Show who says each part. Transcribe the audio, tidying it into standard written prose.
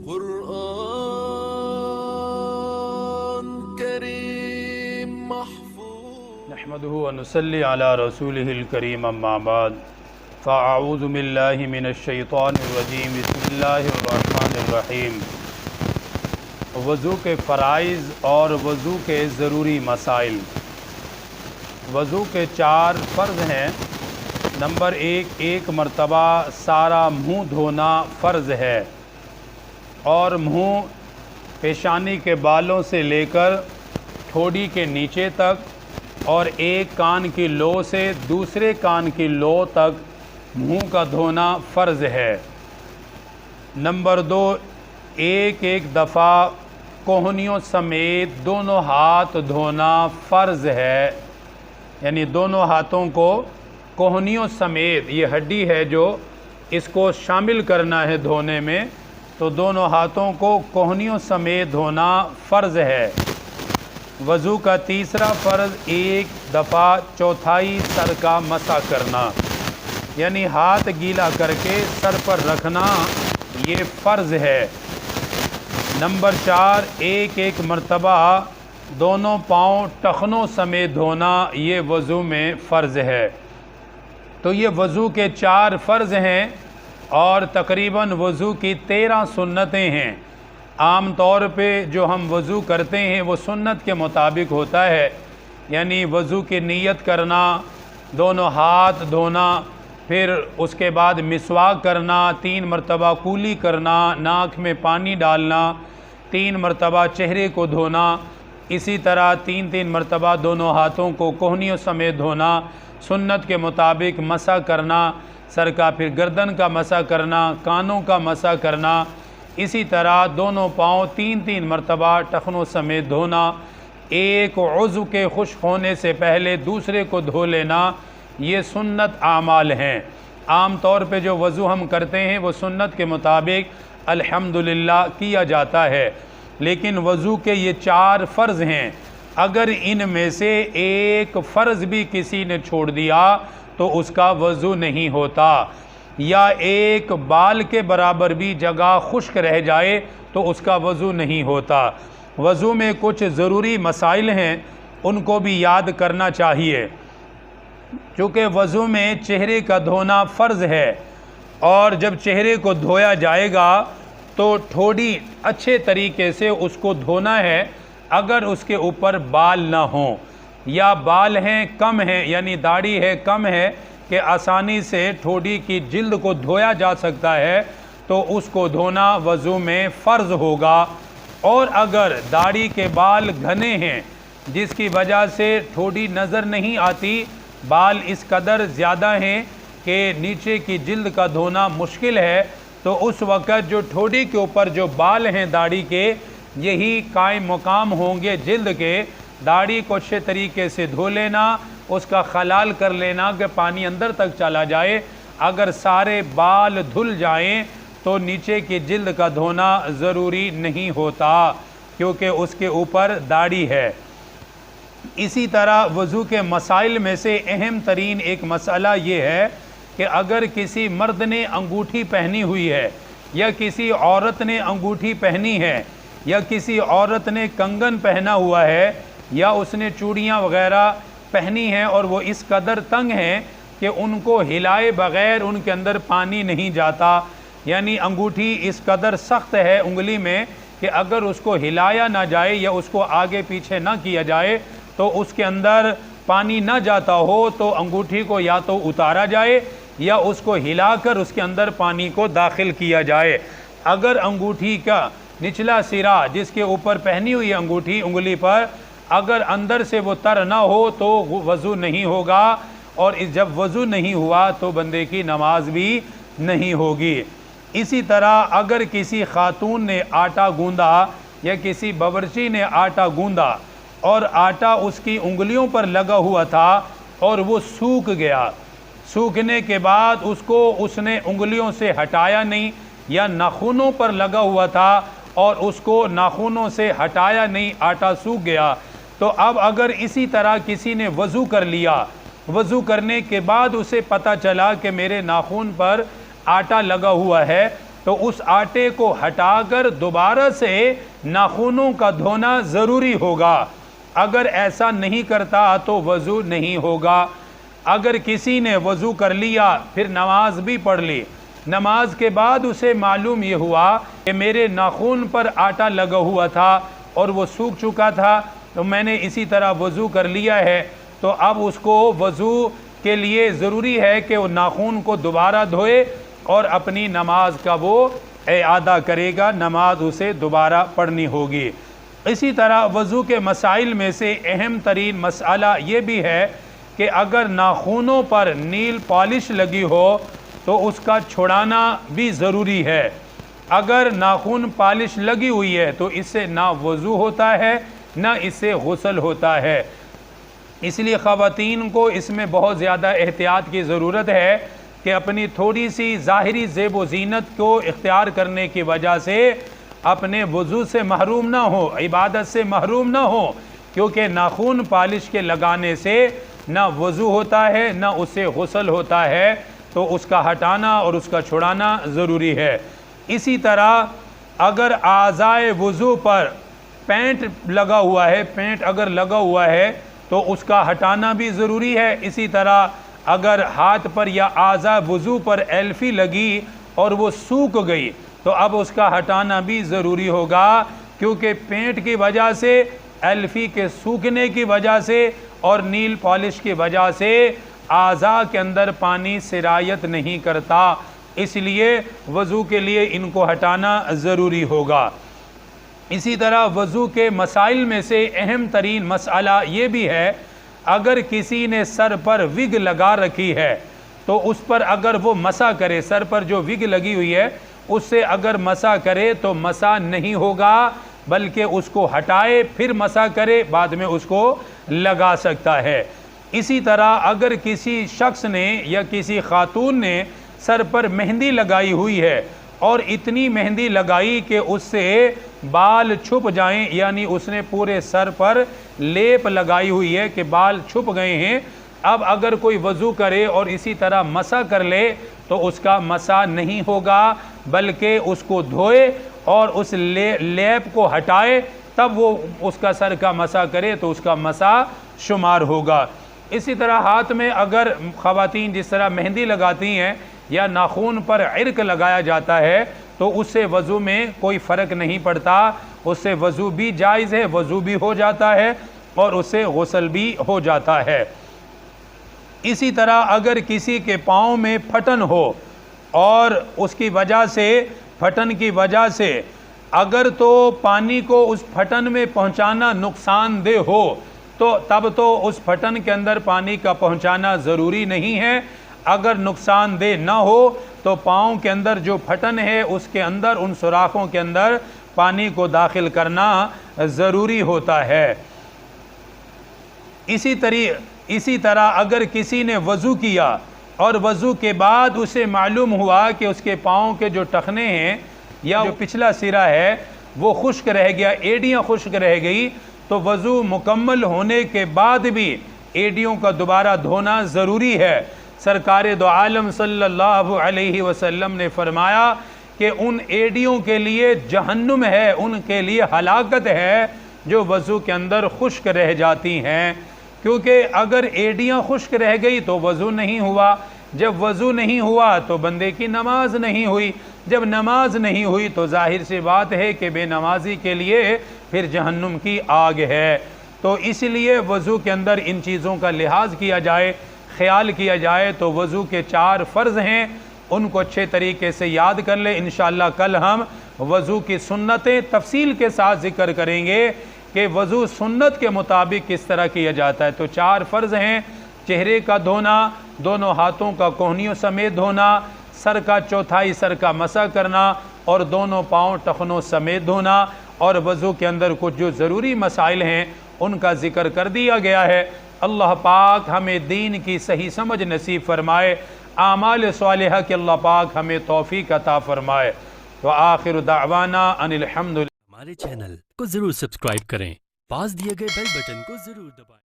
Speaker 1: قرآن کریم محفوظ
Speaker 2: نحمده ونصلي على رسوله الكريم اما بعد فاعوذ بالله من الشیطان الرجیم بسم اللہ الرحمن الرحیم۔ وضو کے فرائض اور وضو کے ضروری مسائل۔ وضو کے 4 فرض ہیں۔ نمبر 1، ایک مرتبہ سارا منہ دھونا فرض ہے، اور منہ پیشانی کے بالوں سے لے کر ٹھوڑی کے نیچے تک اور ایک کان کی لو سے دوسرے کان کی لو تک منہ کا دھونا فرض ہے۔ نمبر 2، ایک دفعہ کوہنیوں سمیت دونوں ہاتھ دھونا فرض ہے، یعنی دونوں ہاتھوں کو کوہنیوں سمیت، یہ ہڈی ہے جو اس کو شامل کرنا ہے دھونے میں، تو دونوں ہاتھوں کو کوہنیوں سمیت دھونا فرض ہے۔ وضو کا تیسرا فرض ایک دفعہ چوتھائی سر کا مسح کرنا، یعنی ہاتھ گیلا کر کے سر پر رکھنا، یہ فرض ہے۔ نمبر 4، ایک مرتبہ دونوں پاؤں ٹخنوں سمیت دھونا، یہ وضو میں فرض ہے۔ تو یہ وضو کے 4 فرض ہیں، اور تقریباً وضو کی 13 سنتیں ہیں۔ عام طور پہ جو ہم وضو کرتے ہیں وہ سنت کے مطابق ہوتا ہے، یعنی وضو کی نیت کرنا، دونوں ہاتھ دھونا، پھر اس کے بعد مسواک کرنا، 3 مرتبہ کولی کرنا، ناک میں پانی ڈالنا، 3 مرتبہ چہرے کو دھونا، اسی طرح 3 مرتبہ دونوں ہاتھوں کو کوہنیوں سمیت دھونا، سنت کے مطابق مسح کرنا، سر کا پھر گردن کا مسح کرنا، کانوں کا مسح کرنا، اسی طرح دونوں پاؤں 3 مرتبہ ٹخنوں سمیت دھونا، ایک عضو کے خشک ہونے سے پہلے دوسرے کو دھو لینا، یہ سنت اعمال ہیں۔ عام طور پہ جو وضو ہم کرتے ہیں وہ سنت کے مطابق الحمدللہ کیا جاتا ہے، لیکن وضو کے یہ 4 فرض ہیں، اگر ان میں سے ایک فرض بھی کسی نے چھوڑ دیا تو اس کا وضو نہیں ہوتا، یا ایک بال کے برابر بھی جگہ خشک رہ جائے تو اس کا وضو نہیں ہوتا۔ وضو میں کچھ ضروری مسائل ہیں، ان کو بھی یاد کرنا چاہیے، چونکہ وضو میں چہرے کا دھونا فرض ہے، اور جب چہرے کو دھویا جائے گا تو ٹھوڑی اچھے طریقے سے اس کو دھونا ہے، اگر اس کے اوپر بال نہ ہوں، یا بال ہیں کم ہیں، یعنی داڑھی ہے کم ہے کہ آسانی سے ٹھوڑی کی جلد کو دھویا جا سکتا ہے، تو اس کو دھونا وضو میں فرض ہوگا۔ اور اگر داڑھی کے بال گھنے ہیں جس کی وجہ سے ٹھوڑی نظر نہیں آتی، بال اس قدر زیادہ ہیں کہ نیچے کی جلد کا دھونا مشکل ہے، تو اس وقت جو ٹھوڑی کے اوپر جو بال ہیں داڑھی کے، یہی قائم مقام ہوں گے جلد کے، داڑھی کو اچھے طریقے سے دھو لینا، اس کا خلال کر لینا کہ پانی اندر تک چلا جائے۔ اگر سارے بال دھل جائیں تو نیچے کی جلد کا دھونا ضروری نہیں ہوتا، کیونکہ اس کے اوپر داڑھی ہے۔ اسی طرح وضو کے مسائل میں سے اہم ترین ایک مسئلہ یہ ہے کہ اگر کسی مرد نے انگوٹھی پہنی ہوئی ہے، یا کسی عورت نے انگوٹھی پہنی ہے، یا کسی عورت نے کنگن پہنا ہوا ہے، یا اس نے چوڑیاں وغیرہ پہنی ہیں اور وہ اس قدر تنگ ہیں کہ ان کو ہلائے بغیر ان کے اندر پانی نہیں جاتا، یعنی انگوٹھی اس قدر سخت ہے انگلی میں کہ اگر اس کو ہلایا نہ جائے یا اس کو آگے پیچھے نہ کیا جائے تو اس کے اندر پانی نہ جاتا ہو، تو انگوٹھی کو یا تو اتارا جائے یا اس کو ہلا کر اس کے اندر پانی کو داخل کیا جائے۔ اگر انگوٹھی کا نچلا سرا جس کے اوپر پہنی ہوئی انگوٹھی انگلی پر، اگر اندر سے وہ تر نہ ہو تو وضو نہیں ہوگا، اور جب وضو نہیں ہوا تو بندے کی نماز بھی نہیں ہوگی۔ اسی طرح اگر کسی خاتون نے آٹا گوندا یا کسی باورچی نے آٹا گوندا اور آٹا اس کی انگلیوں پر لگا ہوا تھا اور وہ سوکھ گیا، سوکھنے کے بعد اس نے انگلیوں سے ہٹایا نہیں، یا ناخنوں پر لگا ہوا تھا اور اس کو ناخنوں سے ہٹایا نہیں، آٹا سوکھ گیا، تو اب اگر اسی طرح کسی نے وضو کر لیا، وضو کرنے کے بعد اسے پتہ چلا کہ میرے ناخن پر آٹا لگا ہوا ہے، تو اس آٹے کو ہٹا کر دوبارہ سے ناخنوں کا دھونا ضروری ہوگا۔ اگر ایسا نہیں کرتا تو وضو نہیں ہوگا۔ اگر کسی نے وضو کر لیا پھر نماز بھی پڑھ لی، نماز کے بعد اسے معلوم یہ ہوا کہ میرے ناخن پر آٹا لگا ہوا تھا اور وہ سوکھ چکا تھا، تو میں نے اسی طرح وضو کر لیا ہے، تو اب اس کو وضو کے لیے ضروری ہے کہ وہ ناخن کو دوبارہ دھوئے اور اپنی نماز کا وہ اعادہ کرے گا، نماز اسے دوبارہ پڑھنی ہوگی۔ اسی طرح وضو کے مسائل میں سے اہم ترین مسئلہ یہ بھی ہے کہ اگر ناخنوں پر نیل پالش لگی ہو تو اس کا چھڑانا بھی ضروری ہے۔ اگر ناخن پالش لگی ہوئی ہے تو اس سے نہ وضو ہوتا ہے نہ اس سے غسل ہوتا ہے۔ اس لیے خواتین کو اس میں بہت زیادہ احتیاط کی ضرورت ہے کہ اپنی تھوڑی سی ظاہری زیب و زینت کو اختیار کرنے کی وجہ سے اپنے وضو سے محروم نہ ہو، عبادت سے محروم نہ ہو، کیونکہ ناخن پالش کے لگانے سے نہ وضو ہوتا ہے نہ اس سے غسل ہوتا ہے، تو اس کا ہٹانا اور اس کا چھڑانا ضروری ہے۔ اسی طرح اگر اعضائے وضو پر پینٹ لگا ہوا ہے، پینٹ اگر لگا ہوا ہے تو اس کا ہٹانا بھی ضروری ہے۔ اسی طرح اگر ہاتھ پر یا اعضاء وضو پر ایلفی لگی اور وہ سوکھ گئی تو اب اس کا ہٹانا بھی ضروری ہوگا، کیونکہ پینٹ کی وجہ سے، ایلفی کے سوکھنے کی وجہ سے اور نیل پالش کی وجہ سے اعضاء کے اندر پانی سرایت نہیں کرتا، اس لیے وضو کے لیے ان کو ہٹانا ضروری ہوگا۔ اسی طرح وضو کے مسائل میں سے اہم ترین مسئلہ یہ بھی ہے، اگر کسی نے سر پر وگ لگا رکھی ہے تو اس پر اگر وہ مسح کرے، سر پر جو وگ لگی ہوئی ہے اس سے اگر مسح کرے تو مسح نہیں ہوگا، بلکہ اس کو ہٹائے پھر مسح کرے، بعد میں اس کو لگا سکتا ہے۔ اسی طرح اگر کسی شخص نے یا کسی خاتون نے سر پر مہندی لگائی ہوئی ہے اور اتنی مہندی لگائی کہ اس سے بال چھپ جائیں، یعنی اس نے پورے سر پر لیپ لگائی ہوئی ہے کہ بال چھپ گئے ہیں، اب اگر کوئی وضو کرے اور اسی طرح مسح کر لے تو اس کا مسح نہیں ہوگا، بلکہ اس کو دھوئے اور اس لیپ کو ہٹائے تب وہ اس کا سر کا مسح کرے تو اس کا مسح شمار ہوگا۔ اسی طرح ہاتھ میں اگر خواتین جس طرح مہندی لگاتی ہیں یا ناخن پر عرق لگایا جاتا ہے تو اس سے وضو میں کوئی فرق نہیں پڑتا، اس سے وضو بھی جائز ہے، وضو بھی ہو جاتا ہے اور اس سے غسل بھی ہو جاتا ہے۔ اسی طرح اگر کسی کے پاؤں میں پھٹن ہو اور اس کی وجہ سے، پھٹن کی وجہ سے اگر تو پانی کو اس پھٹن میں پہنچانا نقصان دہ ہو تو تب تو اس پھٹن کے اندر پانی کا پہنچانا ضروری نہیں ہے۔ اگر نقصان دہ نہ ہو تو پاؤں کے اندر جو پھٹن ہے اس کے اندر، ان سوراخوں کے اندر پانی کو داخل کرنا ضروری ہوتا ہے۔ اسی طرح اگر کسی نے وضو کیا اور وضو کے بعد اسے معلوم ہوا کہ اس کے پاؤں کے جو ٹخنے ہیں یا جو پچھلا سرا ہے وہ خشک رہ گیا، ایڑیاں خشک رہ گئی، تو وضو مکمل ہونے کے بعد بھی ایڑیوں کا دوبارہ دھونا ضروری ہے۔ سرکار دو عالم صلی اللہ علیہ وسلم نے فرمایا کہ ان ایڑیوں کے لیے جہنم ہے، ان کے لیے ہلاکت ہے جو وضو کے اندر خشک رہ جاتی ہیں، کیونکہ اگر ایڑیاں خشک رہ گئی تو وضو نہیں ہوا، جب وضو نہیں ہوا تو بندے کی نماز نہیں ہوئی، جب نماز نہیں ہوئی تو ظاہر سی بات ہے کہ بے نمازی کے لیے پھر جہنم کی آگ ہے۔ تو اس لیے وضو کے اندر ان چیزوں کا لحاظ کیا جائے، خیال کیا جائے۔ تو وضو کے 4 فرض ہیں، ان کو اچھے طریقے سے یاد کر لیں۔ انشاءاللہ کل ہم وضو کی سنتیں تفصیل کے ساتھ ذکر کریں گے کہ وضو سنت کے مطابق کس طرح کیا جاتا ہے۔ تو 4 فرض ہیں: چہرے کا دھونا، دونوں ہاتھوں کا کوہنیوں سمیت دھونا، سر کا چوتھائی سر کا مسح کرنا اور دونوں پاؤں ٹخنوں سمیت دھونا۔ اور وضو کے اندر کچھ جو ضروری مسائل ہیں ان کا ذکر کر دیا گیا ہے۔ اللہ پاک ہمیں دین کی صحیح سمجھ نصیب فرمائے، اعمال صالحہ کے اللہ پاک ہمیں توفیق عطا فرمائے۔ وآخر دعوانا ان الحمد للہ۔
Speaker 3: ہمارے چینل کو ضرور سبسکرائب کریں، پاس دیے گئے بیل بٹن کو ضرور دبائیں۔